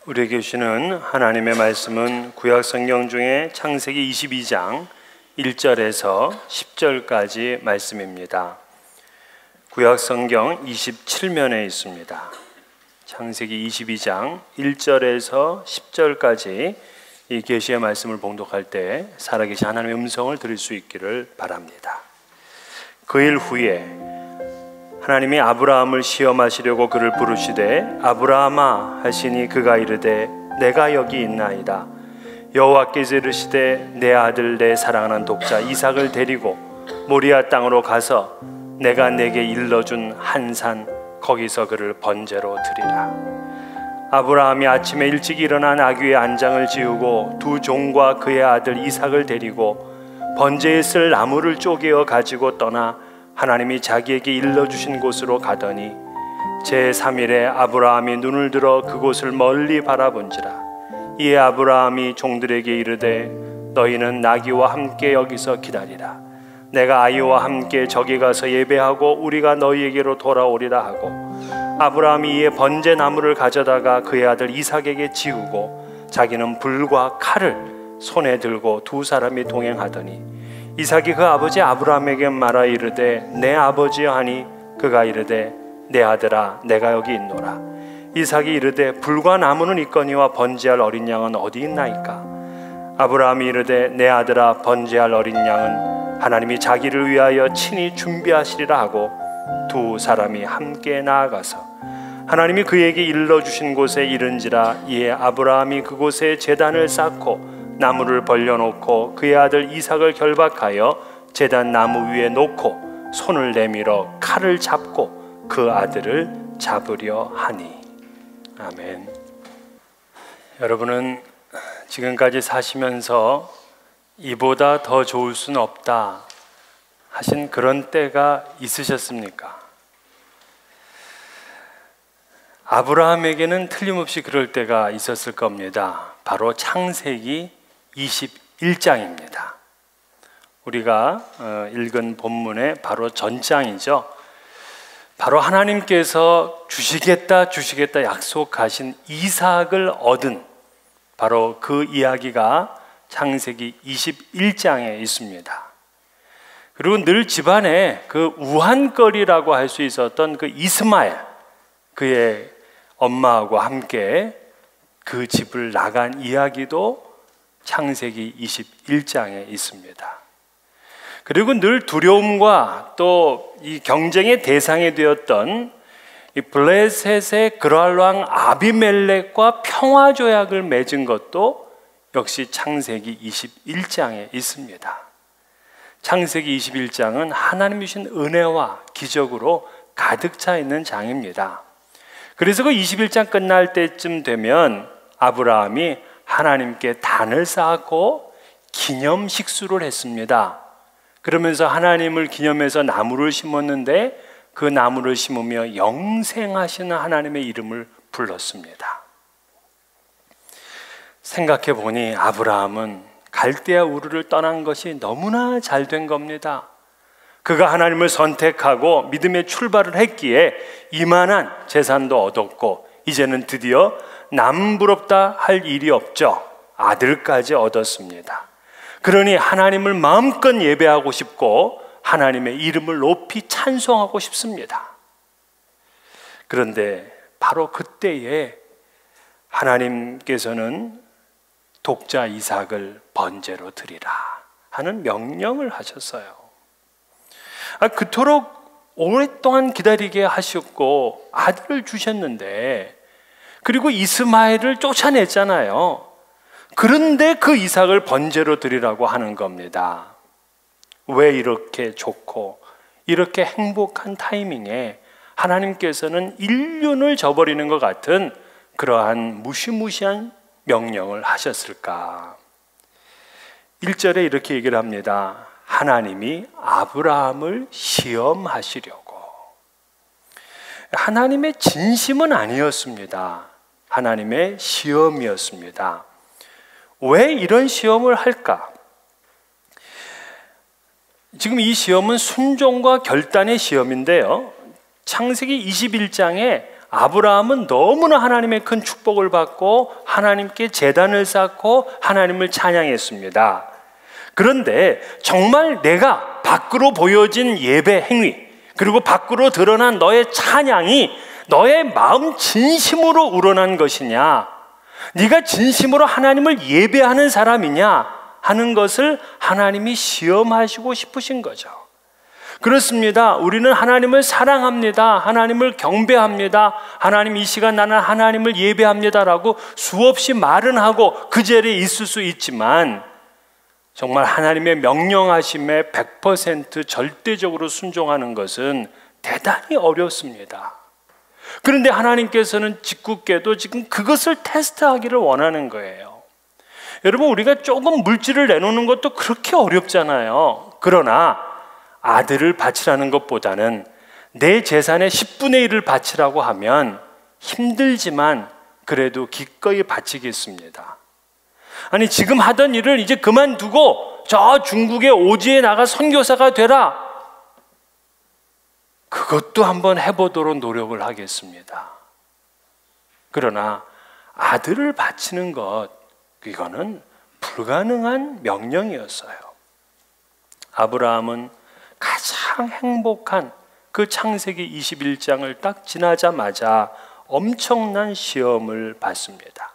우리에게 주시는 하나님의 말씀은 구약성경 중에 창세기 22장 1절에서 10절까지 말씀입니다. 구약성경 27면에 있습니다. 창세기 22장 1절에서 10절까지 이 계시의 말씀을 봉독할 때 살아계신 하나님의 음성을 들을 수 있기를 바랍니다. 그 일 후에 하나님이 아브라함을 시험하시려고 그를 부르시되 아브라함아 하시니 그가 이르되 내가 여기 있나이다. 여호와께서 이르시되 내 아들 내 사랑하는 독자 이삭을 데리고 모리아 땅으로 가서 내가 내게 일러준 한 산 거기서 그를 번제로 드리라. 아브라함이 아침에 일찍 일어나 나귀의 안장을 지우고 두 종과 그의 아들 이삭을 데리고 번제에 쓸 나무를 쪼개어 가지고 떠나 하나님이 자기에게 일러주신 곳으로 가더니 제3일에 아브라함이 눈을 들어 그곳을 멀리 바라본지라. 이에 아브라함이 종들에게 이르되 너희는 나귀와 함께 여기서 기다리라. 내가 아이와 함께 저기 가서 예배하고 우리가 너희에게로 돌아오리라 하고 아브라함이 이에 번제 나무를 가져다가 그의 아들 이삭에게 지우고 자기는 불과 칼을 손에 들고 두 사람이 동행하더니 이삭이 그 아버지 아브라함에게 말하 이르되 내 아버지여 하니 그가 이르되 내 아들아 내가 여기 있노라. 이삭이 이르되 불과 나무는 있거니와 번제할 어린 양은 어디 있나이까. 아브라함이 이르되 내 아들아 번제할 어린 양은 하나님이 자기를 위하여 친히 준비하시리라 하고 두 사람이 함께 나아가서 하나님이 그에게 일러주신 곳에 이른지라. 이에 아브라함이 그곳에 제단을 쌓고 나무를 벌려놓고 그의 아들 이삭을 결박하여 제단 나무 위에 놓고 손을 내밀어 칼을 잡고 그 아들을 잡으려 하니. 아멘. 여러분은 지금까지 사시면서 이보다 더 좋을 수는 없다 하신 그런 때가 있으셨습니까? 아브라함에게는 틀림없이 그럴 때가 있었을 겁니다. 바로 창세기 21장입니다. 우리가 읽은 본문의 바로 전장이죠. 바로 하나님께서 주시겠다 약속하신 이삭을 얻은 바로 그 이야기가 창세기 21장에 있습니다. 그리고 늘 집안에 그 우한거리라고 할 수 있었던 그 이스마엘, 그의 엄마하고 함께 그 집을 나간 이야기도 창세기 21장에 있습니다. 그리고 늘 두려움과 또 이 경쟁의 대상이 되었던 이 블레셋의 그랄왕 아비멜렉과 평화조약을 맺은 것도 역시 창세기 21장에 있습니다. 창세기 21장은 하나님이 주신 은혜와 기적으로 가득 차 있는 장입니다. 그래서 그 21장 끝날 때쯤 되면 아브라함이 하나님께 단을 쌓고 기념식수를 했습니다. 그러면서 하나님을 기념해서 나무를 심었는데 그 나무를 심으며 영생하시는 하나님의 이름을 불렀습니다. 생각해 보니 아브라함은 갈대아 우르를 떠난 것이 너무나 잘 된 겁니다. 그가 하나님을 선택하고 믿음의 출발을 했기에 이만한 재산도 얻었고 이제는 드디어 남부럽다 할 일이 없죠. 아들까지 얻었습니다. 그러니 하나님을 마음껏 예배하고 싶고 하나님의 이름을 높이 찬송하고 싶습니다. 그런데 바로 그때에 하나님께서는 독자 이삭을 번제로 드리라 하는 명령을 하셨어요. 그토록 오랫동안 기다리게 하셨고 아들을 주셨는데 그리고 이스마엘을 쫓아냈잖아요. 그런데 그 이삭을 번제로 드리라고 하는 겁니다. 왜 이렇게 좋고 이렇게 행복한 타이밍에 하나님께서는 인륜을 저버리는 것 같은 그러한 무시무시한 명령을 하셨을까? 1절에 이렇게 얘기를 합니다. 하나님이 아브라함을 시험하시려고. 하나님의 진심은 아니었습니다. 하나님의 시험이었습니다. 왜 이런 시험을 할까? 지금 이 시험은 순종과 결단의 시험인데요. 창세기 21장에 아브라함은 너무나 하나님의 큰 축복을 받고 하나님께 제단을 쌓고 하나님을 찬양했습니다. 그런데 정말 내가 밖으로 보여진 예배 행위, 그리고 밖으로 드러난 너의 찬양이 너의 마음 진심으로 우러난 것이냐, 네가 진심으로 하나님을 예배하는 사람이냐 하는 것을 하나님이 시험하시고 싶으신 거죠. 그렇습니다. 우리는 하나님을 사랑합니다. 하나님을 경배합니다. 하나님, 이 시간 나는 하나님을 예배합니다라고 수없이 말은 하고 그 자리에 있을 수 있지만 정말 하나님의 명령하심에 100% 절대적으로 순종하는 것은 대단히 어렵습니다. 그런데 하나님께서는 짓궂게도 지금 그것을 테스트하기를 원하는 거예요. 여러분, 우리가 조금 물질을 내놓는 것도 그렇게 어렵잖아요. 그러나 아들을 바치라는 것보다는 내 재산의 10분의 1을 바치라고 하면 힘들지만 그래도 기꺼이 바치겠습니다. 아니, 지금 하던 일을 이제 그만두고 저 중국의 오지에 나가 선교사가 되라, 그것도 한번 해보도록 노력을 하겠습니다. 그러나 아들을 바치는 것, 이거는 불가능한 명령이었어요. 아브라함은 가장 행복한 그 창세기 21장을 딱 지나자마자 엄청난 시험을 받습니다.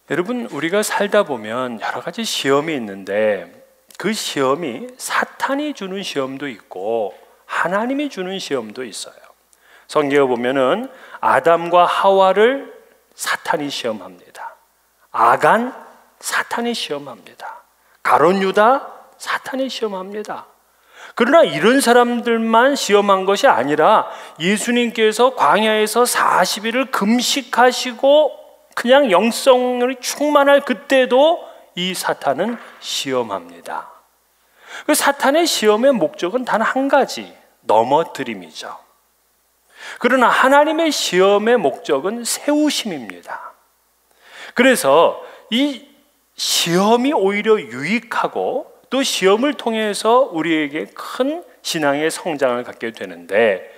여러분, 우리가 살다 보면 여러 가지 시험이 있는데 그 시험이 사탄이 주는 시험도 있고 하나님이 주는 시험도 있어요. 성경에 보면은 아담과 하와를 사탄이 시험합니다. 아간, 사탄이 시험합니다. 가룟 유다, 사탄이 시험합니다. 그러나 이런 사람들만 시험한 것이 아니라 예수님께서 광야에서 40일을 금식하시고 그냥 영성이 충만할 그때도 이 사탄은 시험합니다. 그 사탄의 시험의 목적은 단 한 가지, 넘어뜨림이죠. 그러나 하나님의 시험의 목적은 세우심입니다. 그래서 이 시험이 오히려 유익하고 또 시험을 통해서 우리에게 큰 신앙의 성장을 갖게 되는데,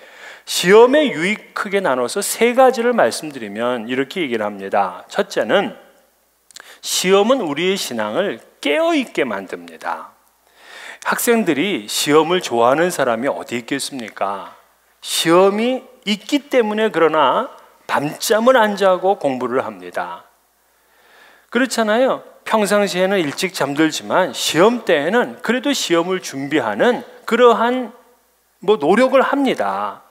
시험의 유익 크게 나눠서 세 가지를 말씀드리면 이렇게 얘기를 합니다. 첫째는 시험은 우리의 신앙을 깨어있게 만듭니다. 학생들이 시험을 좋아하는 사람이 어디 있겠습니까? 시험이 있기 때문에 그러나 밤잠을 안 자고 공부를 합니다. 그렇잖아요. 평상시에는 일찍 잠들지만 시험 때에는 그래도 시험을 준비하는 그러한 노력을 합니다.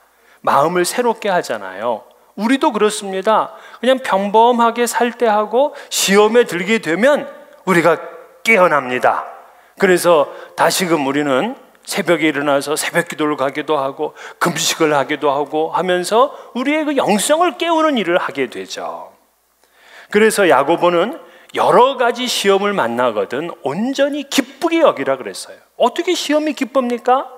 마음을 새롭게 하잖아요. 우리도 그렇습니다. 그냥 평범하게 살 때 하고 시험에 들게 되면 우리가 깨어납니다. 그래서 다시금 우리는 새벽에 일어나서 새벽 기도를 가기도 하고 금식을 하기도 하고 하면서 우리의 그 영성을 깨우는 일을 하게 되죠. 그래서 야고보는 여러 가지 시험을 만나거든 온전히 기쁘게 여기라 그랬어요. 어떻게 시험이 기쁩니까?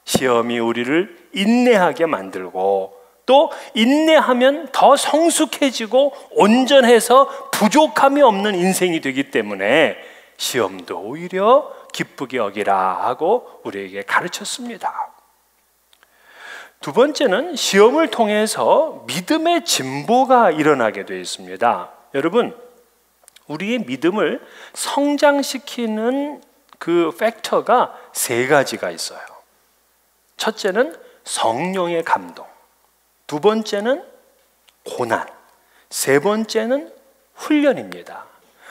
시험이 우리를 인내하게 만들고 또 인내하면 더 성숙해지고 온전해서 부족함이 없는 인생이 되기 때문에 시험도 오히려 기쁘게 여기라 하고 우리에게 가르쳤습니다. 두 번째는 시험을 통해서 믿음의 진보가 일어나게 되어 있습니다. 여러분, 우리의 믿음을 성장시키는 그 팩터가 세 가지가 있어요. 첫째는 성령의 감동, 두 번째는 고난, 세 번째는 훈련입니다.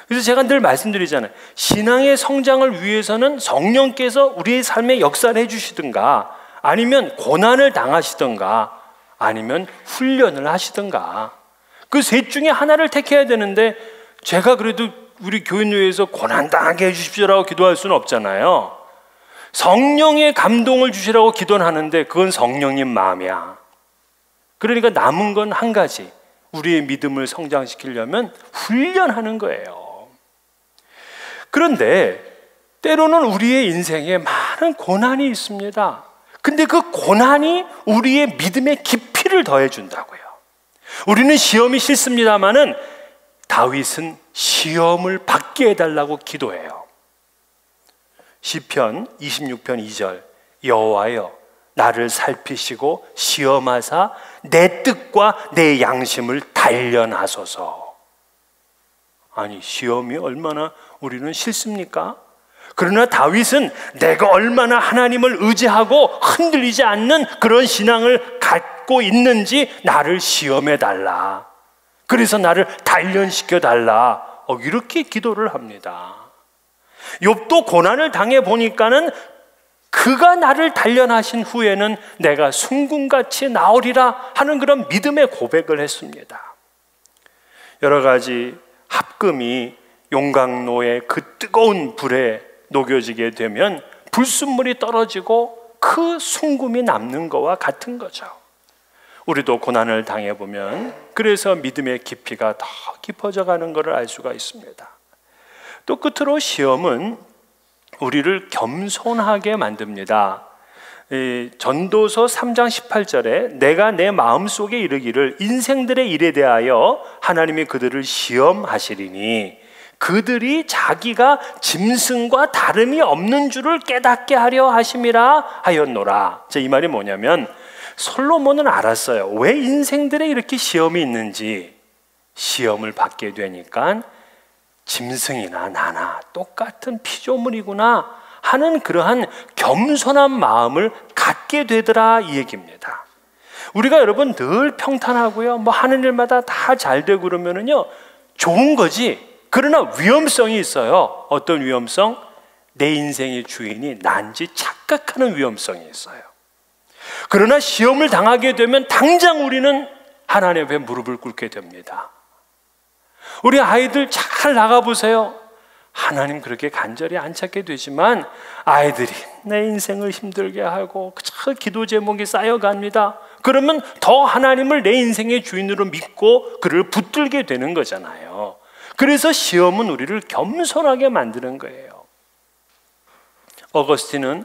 그래서 제가 늘 말씀드리잖아요. 신앙의 성장을 위해서는 성령께서 우리의 삶에 역사를 해주시든가 아니면 고난을 당하시든가 아니면 훈련을 하시든가, 그 셋 중에 하나를 택해야 되는데 제가 그래도 우리 교인회에서 고난 당하게 해주십시오라고 기도할 수는 없잖아요. 성령의 감동을 주시라고 기도는 하는데 그건 성령님 마음이야. 그러니까 남은 건 한 가지, 우리의 믿음을 성장시키려면 훈련하는 거예요. 그런데 때로는 우리의 인생에 많은 고난이 있습니다. 근데 그 고난이 우리의 믿음의 깊이를 더해준다고요. 우리는 시험이 싫습니다마는 다윗은 시험을 받게 해달라고 기도해요. 시편 26편 2절, 여호와여 나를 살피시고 시험하사 내 뜻과 내 양심을 단련하소서. 아니, 시험이 얼마나 우리는 싫습니까? 그러나 다윗은 내가 얼마나 하나님을 의지하고 흔들리지 않는 그런 신앙을 갖고 있는지 나를 시험해 달라. 그래서 나를 단련시켜 달라. 이렇게 기도를 합니다. 욥도 고난을 당해 보니까는 그가 나를 단련하신 후에는 내가 순금같이 나오리라 하는 그런 믿음의 고백을 했습니다. 여러 가지 합금이 용광로의 그 뜨거운 불에 녹여지게 되면 불순물이 떨어지고 그 순금이 남는 것과 같은 거죠. 우리도 고난을 당해보면 그래서 믿음의 깊이가 더 깊어져 가는 것을 알 수가 있습니다. 또 끝으로 시험은 우리를 겸손하게 만듭니다. 전도서 3장 18절에 내가 내 마음속에 이르기를 인생들의 일에 대하여 하나님이 그들을 시험하시리니 그들이 자기가 짐승과 다름이 없는 줄을 깨닫게 하려 하심이라 하였노라. 이 말이 뭐냐면 솔로몬은 알았어요. 왜 인생들에 이렇게 시험이 있는지. 시험을 받게 되니까 짐승이나 나나 똑같은 피조물이구나 하는 그러한 겸손한 마음을 갖게 되더라, 이 얘기입니다. 우리가 여러분 늘 평탄하고요, 하는 일마다 다 잘 되고 그러면은요 좋은 거지. 그러나 위험성이 있어요. 어떤 위험성? 내 인생의 주인이 난지 착각하는 위험성이 있어요. 그러나 시험을 당하게 되면 당장 우리는 하나님 앞에 무릎을 꿇게 됩니다. 우리 아이들 잘 나가보세요. 하나님 그렇게 간절히 안 찾게 되지만 아이들이 내 인생을 힘들게 하고 그 기도 제목이 쌓여갑니다. 그러면 더 하나님을 내 인생의 주인으로 믿고 그를 붙들게 되는 거잖아요. 그래서 시험은 우리를 겸손하게 만드는 거예요. 어거스틴은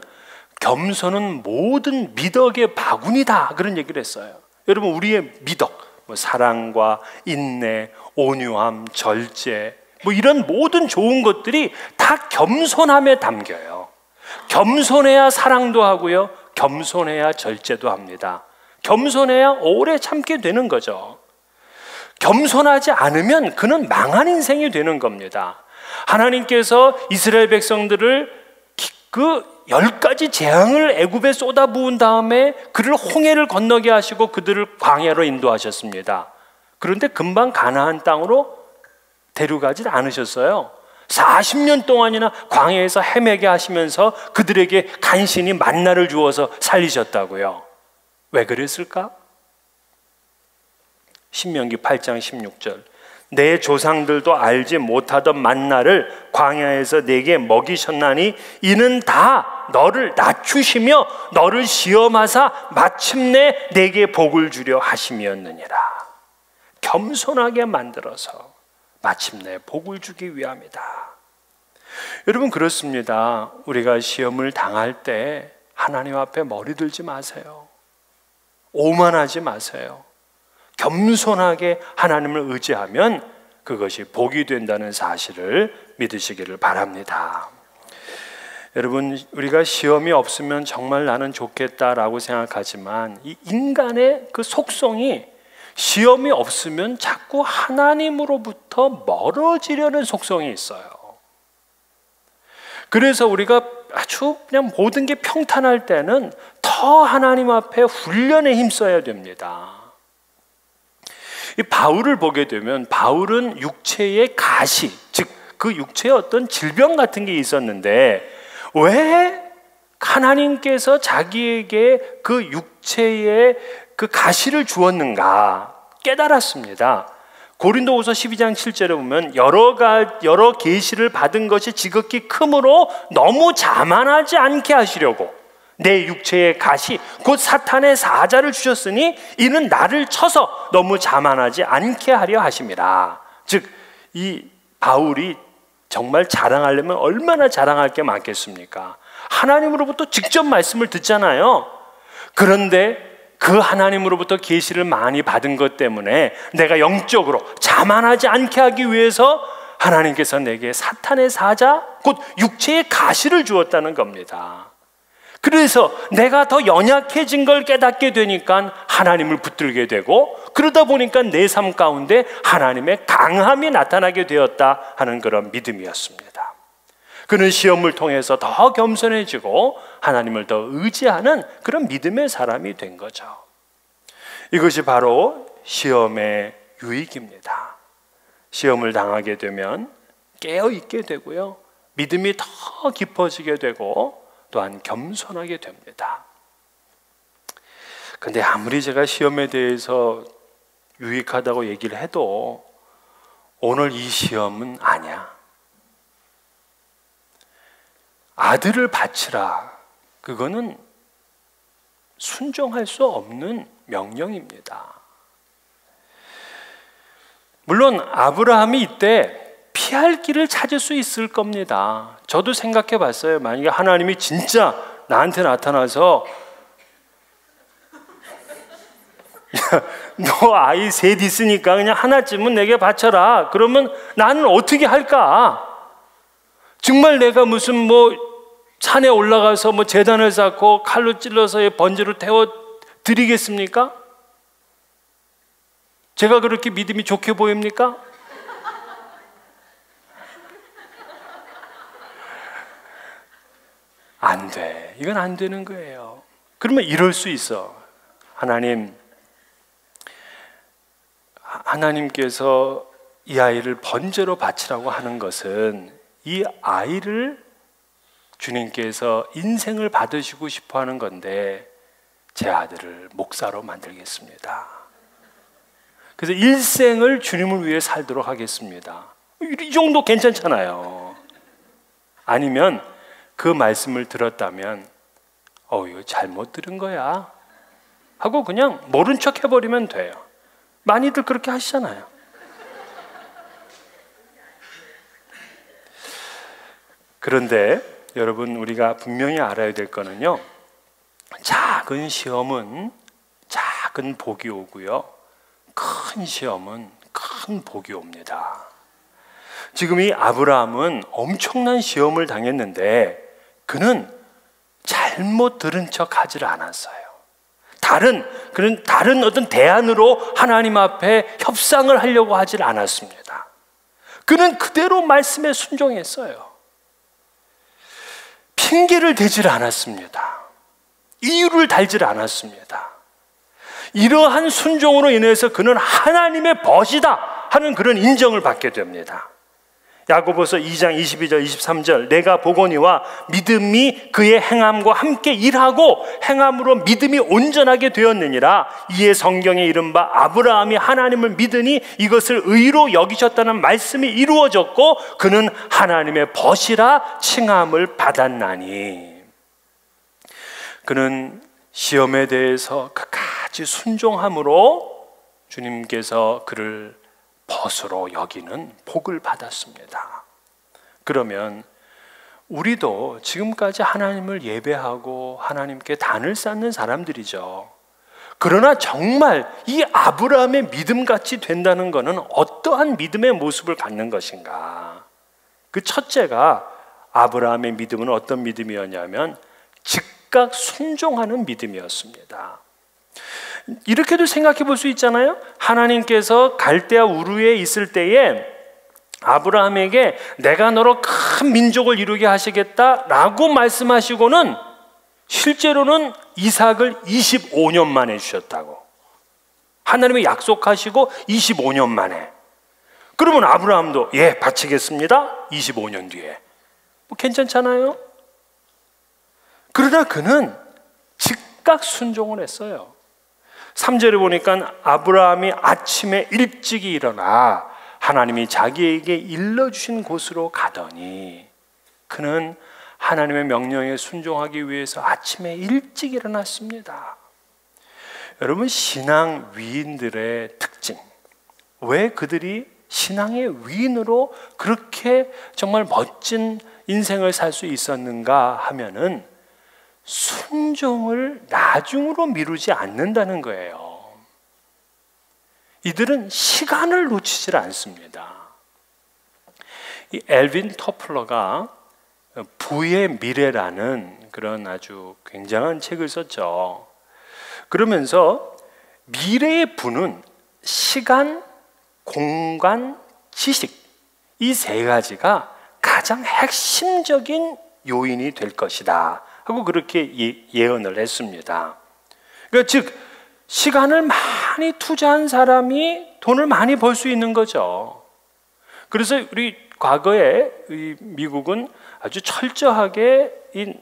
겸손은 모든 미덕의 바구니다, 그런 얘기를 했어요. 여러분, 우리의 미덕, 사랑과 인내, 온유함, 절제, 이런 모든 좋은 것들이 다 겸손함에 담겨요. 겸손해야 사랑도 하고요, 겸손해야 절제도 합니다. 겸손해야 오래 참게 되는 거죠. 겸손하지 않으면 그는 망한 인생이 되는 겁니다. 하나님께서 이스라엘 백성들을 그 10가지 재앙을 애굽에 쏟아부은 다음에 그를 홍해를 건너게 하시고 그들을 광야로 인도하셨습니다. 그런데 금방 가나안 땅으로 데려가지 않으셨어요. 40년 동안이나 광야에서 헤매게 하시면서 그들에게 간신히 만나를 주어서 살리셨다고요. 왜 그랬을까? 신명기 8장 16절, 내 조상들도 알지 못하던 만나를 광야에서 내게 먹이셨나니 이는 다 너를 낮추시며 너를 시험하사 마침내 내게 복을 주려 하심이었느니라. 겸손하게 만들어서 마침내 복을 주기 위함이다. 여러분, 그렇습니다. 우리가 시험을 당할 때 하나님 앞에 머리 들지 마세요. 오만하지 마세요. 겸손하게 하나님을 의지하면 그것이 복이 된다는 사실을 믿으시기를 바랍니다. 여러분, 우리가 시험이 없으면 정말 나는 좋겠다라고 생각하지만 이 인간의 그 속성이 시험이 없으면 자꾸 하나님으로부터 멀어지려는 속성이 있어요. 그래서 우리가 아주 그냥 모든 게 평탄할 때는 더 하나님 앞에 훈련에 힘써야 됩니다. 이 바울을 보게 되면 바울은 육체의 가시, 즉 그 육체에 어떤 질병 같은 게 있었는데 왜 하나님께서 자기에게 그 육체의 그 가시를 주었는가 깨달았습니다. 고린도후서 12장 7절에 보면 여러 계시를 받은 것이 지극히 크므로 너무 자만하지 않게 하시려고 내 육체의 가시 곧 사탄의 사자를 주셨으니 이는 나를 쳐서 너무 자만하지 않게 하려 하심이라. 즉 이 바울이 정말 자랑하려면 얼마나 자랑할 게 많겠습니까? 하나님으로부터 직접 말씀을 듣잖아요. 그런데 그 하나님으로부터 계시를 많이 받은 것 때문에 내가 영적으로 자만하지 않게 하기 위해서 하나님께서 내게 사탄의 사자 곧 육체의 가시를 주었다는 겁니다. 그래서 내가 더 연약해진 걸 깨닫게 되니까 하나님을 붙들게 되고, 그러다 보니까 내 삶 가운데 하나님의 강함이 나타나게 되었다 하는 그런 믿음이었습니다. 그는 시험을 통해서 더 겸손해지고 하나님을 더 의지하는 그런 믿음의 사람이 된 거죠. 이것이 바로 시험의 유익입니다. 시험을 당하게 되면 깨어있게 되고요, 믿음이 더 깊어지게 되고 또한 겸손하게 됩니다. 근데 아무리 제가 시험에 대해서 유익하다고 얘기를 해도 오늘 이 시험은 아니야. 아들을 바치라. 그거는 순종할 수 없는 명령입니다. 물론 아브라함이 이때 피할 길을 찾을 수 있을 겁니다. 저도 생각해 봤어요. 만약에 하나님이 진짜 나한테 나타나서 너 아이 셋 있으니까 그냥 하나쯤은 내게 바쳐라. 그러면 나는 어떻게 할까? 정말 내가 무슨 산에 올라가서 제단을 쌓고 칼로 찔러서 번제로 태워 드리겠습니까? 제가 그렇게 믿음이 좋게 보입니까? 안 돼. 이건 안 되는 거예요. 그러면 이럴 수 있어. 하나님께서 이 아이를 번제로 바치라고 하는 것은 이 아이를 주님께서 인생을 받으시고 싶어 하는 건데, 제 아들을 목사로 만들겠습니다. 그래서 일생을 주님을 위해 살도록 하겠습니다. 이 정도 괜찮잖아요. 아니면 그 말씀을 들었다면 이거 잘못 들은 거야 하고 그냥 모른 척 해버리면 돼요. 많이들 그렇게 하시잖아요. 그런데 여러분, 우리가 분명히 알아야 될 거는요, 작은 시험은 작은 복이 오고요, 큰 시험은 큰 복이 옵니다. 지금 이 아브라함은 엄청난 시험을 당했는데 그는 잘못 들은 척 하질 않았어요. 그는 다른 어떤 대안으로 하나님 앞에 협상을 하려고 하질 않았습니다. 그는 그대로 말씀에 순종했어요. 핑계를 대질 않았습니다. 이유를 달질 않았습니다. 이러한 순종으로 인해서 그는 하나님의 벗이다 하는 그런 인정을 받게 됩니다. 야고보서 2장 22절 23절 내가 보거니와 믿음이 그의 행함과 함께 일하고 행함으로 믿음이 온전하게 되었느니라. 이에 성경에 이른바 아브라함이 하나님을 믿으니 이것을 의로 여기셨다는 말씀이 이루어졌고 그는 하나님의 벗이라 칭함을 받았나니. 그는 시험에 대해서 끝까지 순종함으로 주님께서 그를 벗으로 여기는 복을 받았습니다. 그러면 우리도 지금까지 하나님을 예배하고 하나님께 단을 쌓는 사람들이죠. 그러나 정말 이 아브라함의 믿음같이 된다는 것은 어떠한 믿음의 모습을 갖는 것인가? 그 첫째가 아브라함의 믿음은 어떤 믿음이었냐면 즉각 순종하는 믿음이었습니다. 이렇게도 생각해 볼 수 있잖아요. 하나님께서 갈대아 우르에 있을 때에 아브라함에게 내가 너로 큰 민족을 이루게 하시겠다라고 말씀하시고는 실제로는 이삭을 25년 만에 주셨다고. 하나님이 약속하시고 25년 만에. 그러면 아브라함도 바치겠습니다. 25년 뒤에. 괜찮잖아요. 그러나 그는 즉각 순종을 했어요. 3절에 보니까 아브라함이 아침에 일찍이 일어나 하나님이 자기에게 일러주신 곳으로 가더니 그는 하나님의 명령에 순종하기 위해서 아침에 일찍 일어났습니다. 여러분, 신앙 위인들의 특징, 왜 그들이 신앙의 위인으로 그렇게 정말 멋진 인생을 살 수 있었는가 하면은 순종을 나중으로 미루지 않는다는 거예요. 이들은 시간을 놓치질 않습니다. 이 엘빈 토플러가 부의 미래라는 그런 아주 굉장한 책을 썼죠. 그러면서 미래의 부는 시간, 공간, 지식, 이 세 가지가 가장 핵심적인 요인이 될 것이다 하고 그렇게 예언을 했습니다. 그러니까 즉 시간을 많이 투자한 사람이 돈을 많이 벌 수 있는 거죠. 그래서 우리 과거에 미국은 아주 철저하게 이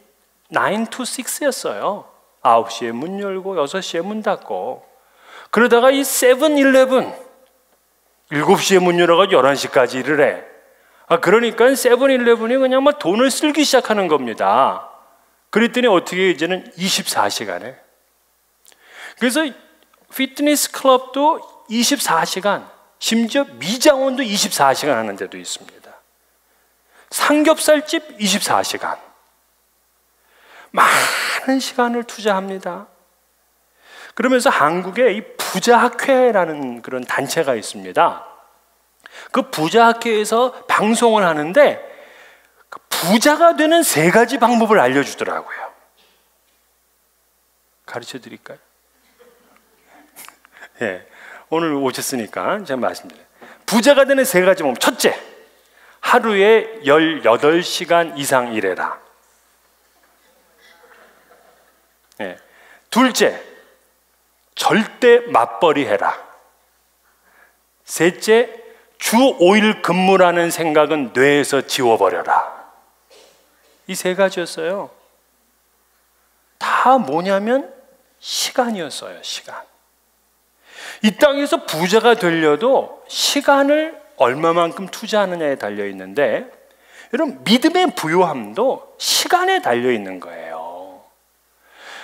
9 to 6였어요. 9시에 문 열고 6시에 문 닫고, 그러다가 이 7-11 7시에 문 열어가지고 11시까지 일을 해. 그러니까 7-11이 그냥 막 돈을 쓸기 시작하는 겁니다. 그랬더니 어떻게 이제는 24시간에. 그래서 피트니스 클럽도 24시간, 심지어 미장원도 24시간 하는 데도 있습니다. 삼겹살집 24시간. 많은 시간을 투자합니다. 그러면서 한국에 이 부자학회라는 그런 단체가 있습니다. 그 부자학회에서 방송을 하는데 그 부자가 되는 3가지 방법을 알려주더라고요. 가르쳐 드릴까요? 예, 오늘 오셨으니까 제가 말씀드려요. 부자가 되는 3가지 방법. 첫째, 하루에 18시간 이상 일해라. 예. 둘째, 절대 맞벌이 해라. 셋째, 주 5일 근무라는 생각은 뇌에서 지워버려라. 이 3가지였어요. 다 뭐냐면 시간이었어요. 시간. 이 땅에서 부자가 되려도 시간을 얼마만큼 투자하느냐에 달려 있는데, 여러분 믿음의 부요함도 시간에 달려 있는 거예요.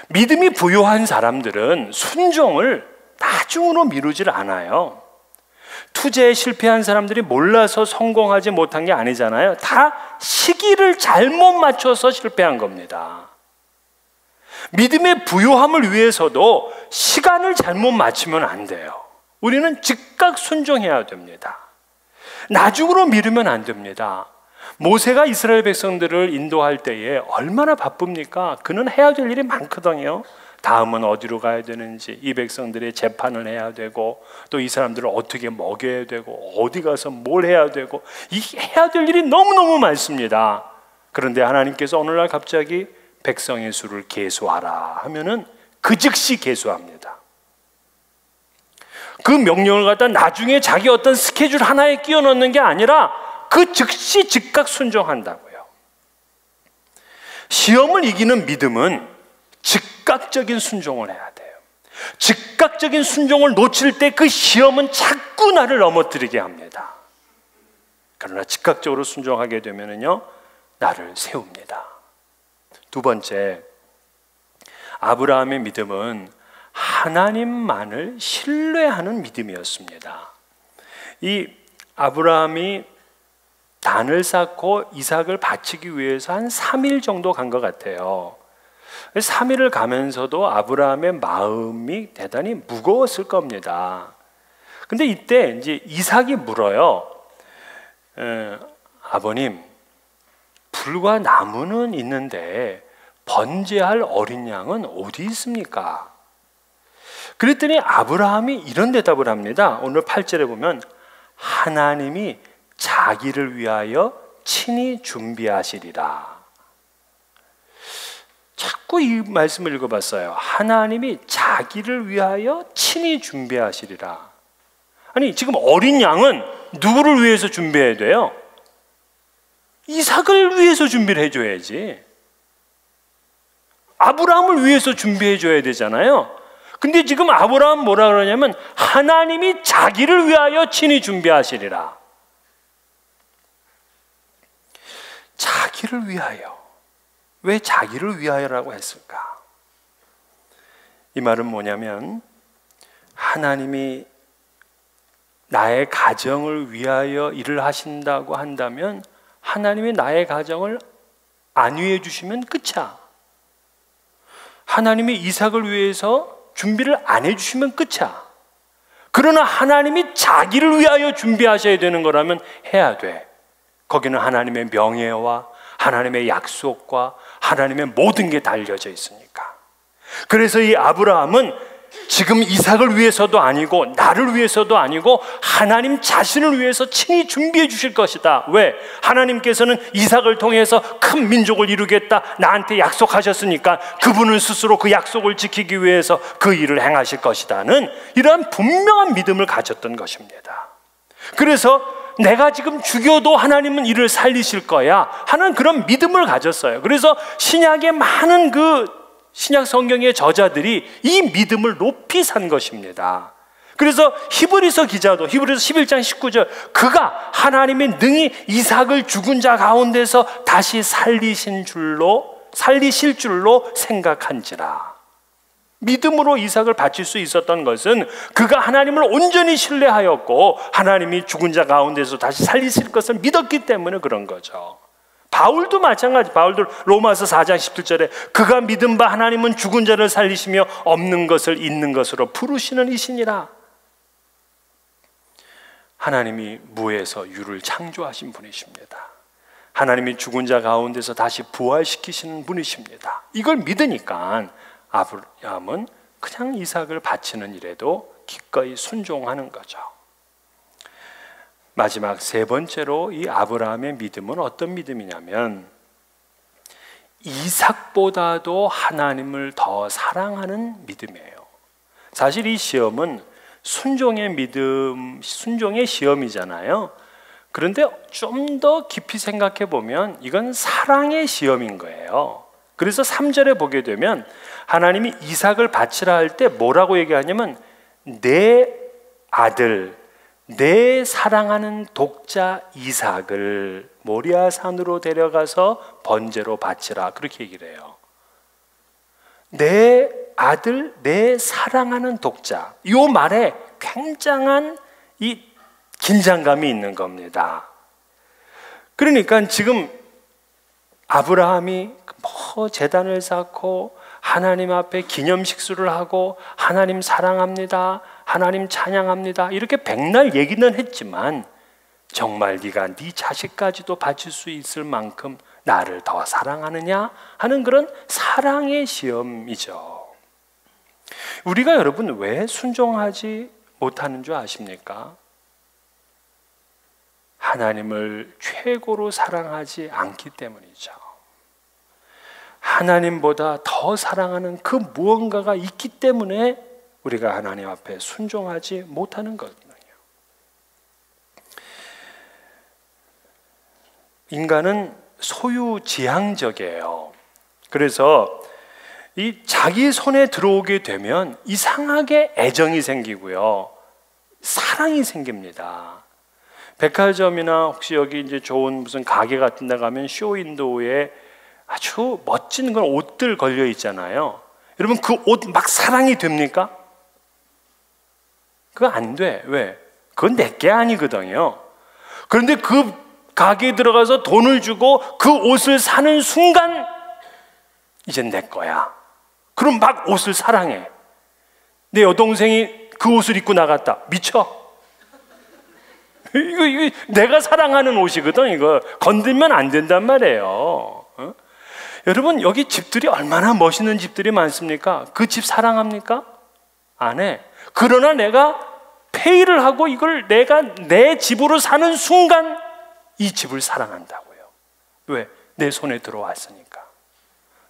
믿음이 부요한 사람들은 순종을 나중으로 미루질 않아요. 투자에 실패한 사람들이 몰라서 성공하지 못한 게 아니잖아요. 다 시기를 잘못 맞춰서 실패한 겁니다. 믿음의 부요함을 위해서도 시간을 잘못 맞추면 안 돼요. 우리는 즉각 순종해야 됩니다. 나중으로 미루면 안 됩니다. 모세가 이스라엘 백성들을 인도할 때에 얼마나 바쁩니까? 그는 해야 될 일이 많거든요. 다음은 어디로 가야 되는지, 이 백성들의 재판을 해야 되고, 또 이 사람들을 어떻게 먹여야 되고, 어디 가서 뭘 해야 되고, 이 해야 될 일이 너무너무 많습니다. 그런데 하나님께서 어느 날 갑자기 백성의 수를 계수하라 하면은 그 즉시 계수합니다. 그 명령을 갖다 나중에 자기 어떤 스케줄 하나에 끼워 넣는 게 아니라 그 즉시 즉각 순종한다고요. 시험을 이기는 믿음은 즉각적인 순종을 해야 돼요. 즉각적인 순종을 놓칠 때 그 시험은 자꾸 나를 넘어뜨리게 합니다. 그러나 즉각적으로 순종하게 되면은요, 나를 세웁니다. 두 번째, 아브라함의 믿음은 하나님만을 신뢰하는 믿음이었습니다. 이 아브라함이 단을 쌓고 이삭을 바치기 위해서 한 3일 정도 간 것 같아요. 3일을 가면서도 아브라함의 마음이 대단히 무거웠을 겁니다. 근데 이때 이제 이삭이 물어요. 아버님, 불과 나무는 있는데 번제할 어린 양은 어디 있습니까? 그랬더니 아브라함이 이런 대답을 합니다. 오늘 8절에 보면 하나님이 자기를 위하여 친히 준비하시리라. 자꾸 이 말씀을 읽어봤어요. 하나님이 자기를 위하여 친히 준비하시리라. 아니 지금 어린 양은 누구를 위해서 준비해야 돼요? 이삭을 위해서 준비를 해줘야지. 아브라함을 위해서 준비해 줘야 되잖아요. 근데 지금 아브라함 뭐라 그러냐면 하나님이 자기를 위하여 친히 준비하시리라. 자기를 위하여. 왜 자기를 위하여라고 했을까? 이 말은 뭐냐면 하나님이 나의 가정을 위하여 일을 하신다고 한다면 하나님이 나의 가정을 안위해 주시면 끝이야. 하나님이 이삭을 위해서 준비를 안 해주시면 끝이야. 그러나 하나님이 자기를 위하여 준비하셔야 되는 거라면 해야 돼. 거기는 하나님의 명예와 하나님의 약속과 하나님의 모든 게 달려져 있으니까. 그래서 이 아브라함은 지금 이삭을 위해서도 아니고 나를 위해서도 아니고 하나님 자신을 위해서 친히 준비해 주실 것이다. 왜? 하나님께서는 이삭을 통해서 큰 민족을 이루겠다 나한테 약속하셨으니까 그분은 스스로 그 약속을 지키기 위해서 그 일을 행하실 것이다는 이러한 분명한 믿음을 가졌던 것입니다. 그래서 내가 지금 죽여도 하나님은 이를 살리실 거야 하는 그런 믿음을 가졌어요. 그래서 신약의 많은 신약 성경의 저자들이 이 믿음을 높이 산 것입니다. 그래서 히브리서 기자도 히브리서 11장 19절 그가 하나님의 능히 이삭을 죽은 자 가운데서 다시 살리실 줄로 생각한지라. 믿음으로 이삭을 바칠 수 있었던 것은 그가 하나님을 온전히 신뢰하였고 하나님이 죽은 자 가운데서 다시 살리실 것을 믿었기 때문에 그런 거죠. 바울도 마찬가지. 바울도 로마서 4장 17절에 그가 믿은 바 하나님은 죽은 자를 살리시며 없는 것을 있는 것으로 부르시는 이시니라. 하나님이 무에서 유를 창조하신 분이십니다. 하나님이 죽은 자 가운데서 다시 부활시키시는 분이십니다. 이걸 믿으니까 아브라함은 그냥 이삭을 바치는 일에도 기꺼이 순종하는 거죠. 마지막 세 번째로 이 아브라함의 믿음은 어떤 믿음이냐면 이삭보다도 하나님을 더 사랑하는 믿음이에요. 사실 이 시험은 순종의 믿음, 순종의 시험이잖아요. 그런데 좀 더 깊이 생각해 보면 이건 사랑의 시험인 거예요. 그래서 3절에 보게 되면 하나님이 이삭을 바치라 할 때 뭐라고 얘기하냐면 내 아들, 내 사랑하는 독자 이삭을 모리아 산으로 데려가서 번제로 바치라 그렇게 얘기를 해요. 내 아들, 내 사랑하는 독자. 이 말에 굉장한 이 긴장감이 있는 겁니다. 그러니까 지금 아브라함이 제단을 쌓고 하나님 앞에 기념식수를 하고 하나님 사랑합니다, 하나님 찬양합니다 이렇게 백날 얘기는 했지만 정말 네가 네 자식까지도 바칠 수 있을 만큼 나를 더 사랑하느냐 하는 그런 사랑의 시험이죠. 우리가 여러분 왜 순종하지 못하는 줄 아십니까? 하나님을 최고로 사랑하지 않기 때문이죠. 하나님보다 더 사랑하는 그 무언가가 있기 때문에 우리가 하나님 앞에 순종하지 못하는 거거든요. 인간은 소유지향적이에요. 그래서 이 자기 손에 들어오게 되면 이상하게 애정이 생기고요, 사랑이 생깁니다. 백화점이나 혹시 여기 이제 좋은 무슨 가게 같은 데 가면 쇼윈도우에 아주 멋진 그런 옷들 걸려 있잖아요. 여러분 그 옷 막 사랑이 됩니까? 그거 안 돼. 왜? 그건 내게 아니거든요. 그런데 그 가게에 들어가서 돈을 주고 그 옷을 사는 순간 이젠 내 거야. 그럼 막 옷을 사랑해. 내 여동생이 그 옷을 입고 나갔다. 미쳐. 이거 내가 사랑하는 옷이거든. 이거 건들면 안 된단 말이에요. 여러분 여기 집들이 얼마나 멋있는 집들이 많습니까? 그 집 사랑합니까? 안 해. 그러나 내가 페이를 하고 이걸 내가 내 집으로 사는 순간 이 집을 사랑한다고요. 왜? 내 손에 들어왔으니까.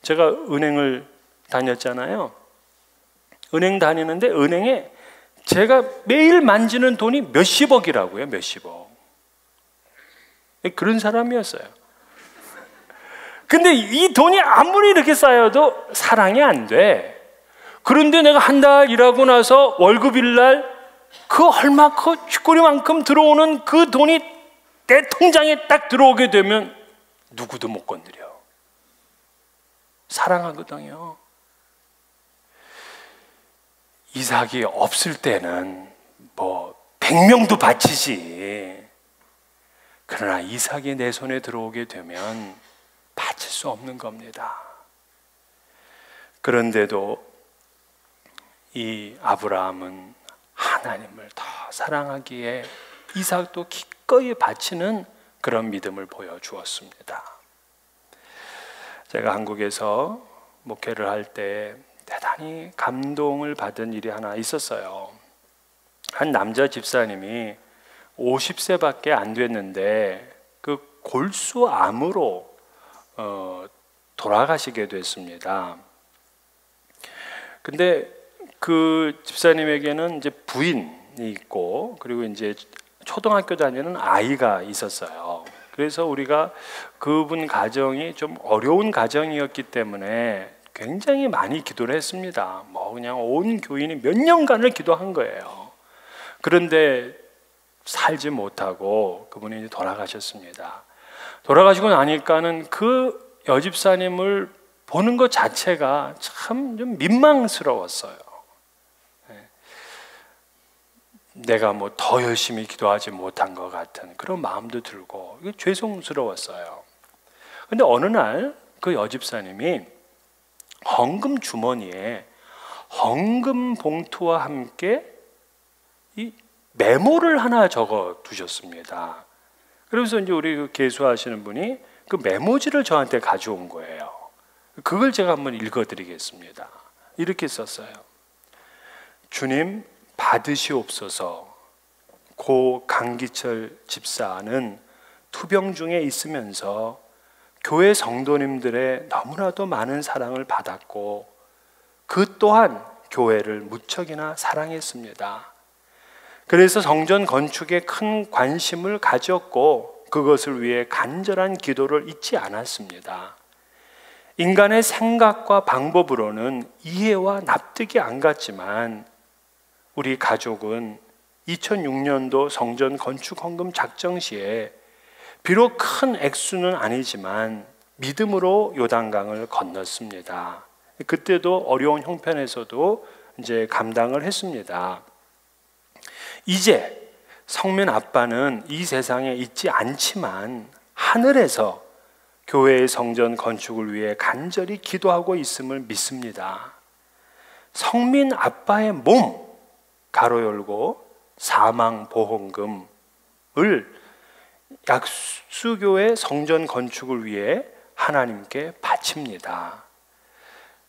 제가 은행을 다녔잖아요. 은행 다니는데 은행에 제가 매일 만지는 돈이 몇십억이라고요. 몇십억. 그런 사람이었어요. 근데 이 돈이 아무리 이렇게 쌓여도 사랑이 안 돼. 그런데 내가 한 달 일하고 나서 월급일 날 그 얼마 그 쥐꼬리만큼 들어오는 그 돈이 내 통장에 딱 들어오게 되면 누구도 못 건드려. 사랑하거든요. 이삭이 없을 때는 뭐 100명도 바치지. 그러나 이삭이 내 손에 들어오게 되면 바칠 수 없는 겁니다. 그런데도 이 아브라함은 하나님을 더 사랑하기에 이삭도 기꺼이 바치는 그런 믿음을 보여주었습니다. 제가 한국에서 목회를 할 때 대단히 감동을 받은 일이 하나 있었어요. 한 남자 집사님이 50세밖에 안 됐는데 그 골수암으로 돌아가시게 됐습니다. 근데 그 집사님에게는 이제 부인이 있고, 그리고 이제 초등학교 다니는 아이가 있었어요. 그래서 우리가 그분 가정이 좀 어려운 가정이었기 때문에 굉장히 많이 기도를 했습니다. 뭐 그냥 온 교인이 몇 년간을 기도한 거예요. 그런데 살지 못하고 그분이 이제 돌아가셨습니다. 돌아가시고 나니까는 그 여집사님을 보는 것 자체가 참 좀 민망스러웠어요. 내가 뭐 더 열심히 기도하지 못한 것 같은 그런 마음도 들고 죄송스러웠어요. 근데 어느 날 그 여집사님이 헌금 주머니에 헌금 봉투와 함께 이 메모를 하나 적어 두셨습니다. 그래서 이제 우리 그 계수하시는 분이 그 메모지를 저한테 가져온 거예요. 그걸 제가 한번 읽어드리겠습니다. 이렇게 썼어요. 주님 받으시옵소서. 고 강기철 집사는 투병 중에 있으면서 교회 성도님들의 너무나도 많은 사랑을 받았고 그 또한 교회를 무척이나 사랑했습니다. 그래서 성전 건축에 큰 관심을 가졌고 그것을 위해 간절한 기도를 잊지 않았습니다. 인간의 생각과 방법으로는 이해와 납득이 안 갔지만 우리 가족은 2006년도 성전 건축 헌금 작정 시에 비록 큰 액수는 아니지만 믿음으로 요단강을 건넜습니다. 그때도 어려운 형편에서도 이제 감당을 했습니다. 이제 성민 아빠는 이 세상에 있지 않지만 하늘에서 교회의 성전 건축을 위해 간절히 기도하고 있음을 믿습니다. 성민 아빠의 몸 가로 열고 사망보험금을 약수교회 성전 건축을 위해 하나님께 바칩니다.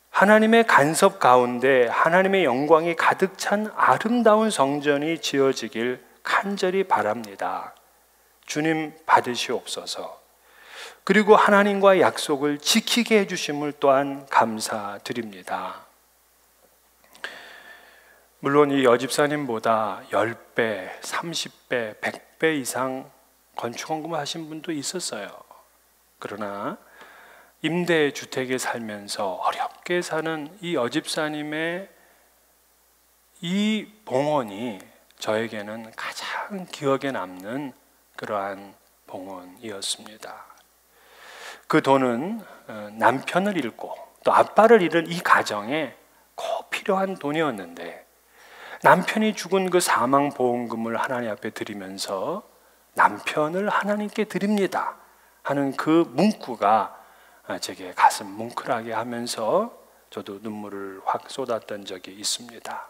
하나님의 간섭 가운데 하나님의 영광이 가득 찬 아름다운 성전이 지어지길 간절히 바랍니다. 주님 받으시옵소서. 그리고 하나님과 약속을 지키게 해주심을 또한 감사드립니다. 물론 이 여집사님보다 10배, 30배, 100배 이상 건축헌금을 하신 분도 있었어요. 그러나 임대주택에 살면서 어렵게 사는 이 여집사님의 이 봉헌이 저에게는 가장 기억에 남는 그러한 봉헌이었습니다. 그 돈은 남편을 잃고 또 아빠를 잃은 이 가정에 꼭 필요한 돈이었는데 남편이 죽은 그 사망보험금을 하나님 앞에 드리면서 남편을 하나님께 드립니다 하는 그 문구가 제게 가슴 뭉클하게 하면서 저도 눈물을 확 쏟았던 적이 있습니다.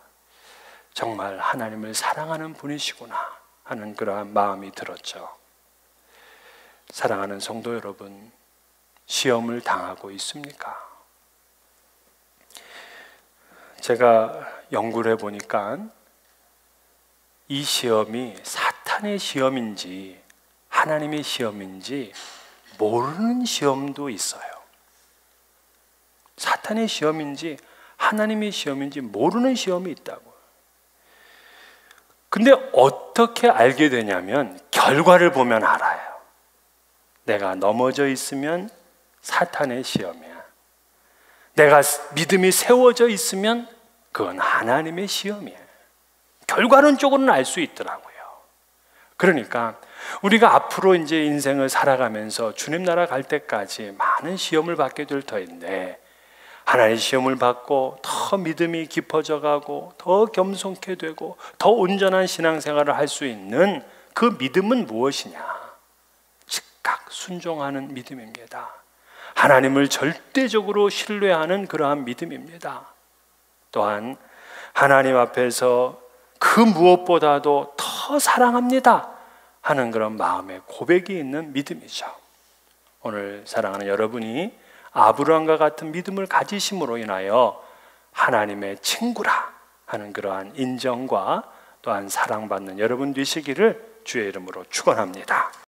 정말 하나님을 사랑하는 분이시구나 하는 그러한 마음이 들었죠. 사랑하는 성도 여러분, 시험을 당하고 있습니까? 제가 연구를 해보니까 이 시험이 사탄의 시험인지 하나님의 시험인지 모르는 시험도 있어요. 사탄의 시험인지 하나님의 시험인지 모르는 시험이 있다고. 근데 어떻게 알게 되냐면 결과를 보면 알아요. 내가 넘어져 있으면 사탄의 시험이야. 내가 믿음이 세워져 있으면 그건 하나님의 시험이에요. 결과론적으로는 알 수 있더라고요. 그러니까 우리가 앞으로 이제 인생을 살아가면서 주님 나라 갈 때까지 많은 시험을 받게 될 터인데 하나님의 시험을 받고 더 믿음이 깊어져 가고 더 겸손케 되고 더 온전한 신앙생활을 할 수 있는 그 믿음은 무엇이냐? 즉각 순종하는 믿음입니다. 하나님을 절대적으로 신뢰하는 그러한 믿음입니다. 또한 하나님 앞에서 그 무엇보다도 더 사랑합니다 하는 그런 마음의 고백이 있는 믿음이죠. 오늘 사랑하는 여러분이 아브라함과 같은 믿음을 가지심으로 인하여 하나님의 친구라 하는 그러한 인정과 또한 사랑받는 여러분 되시기를 주의 이름으로 축원합니다.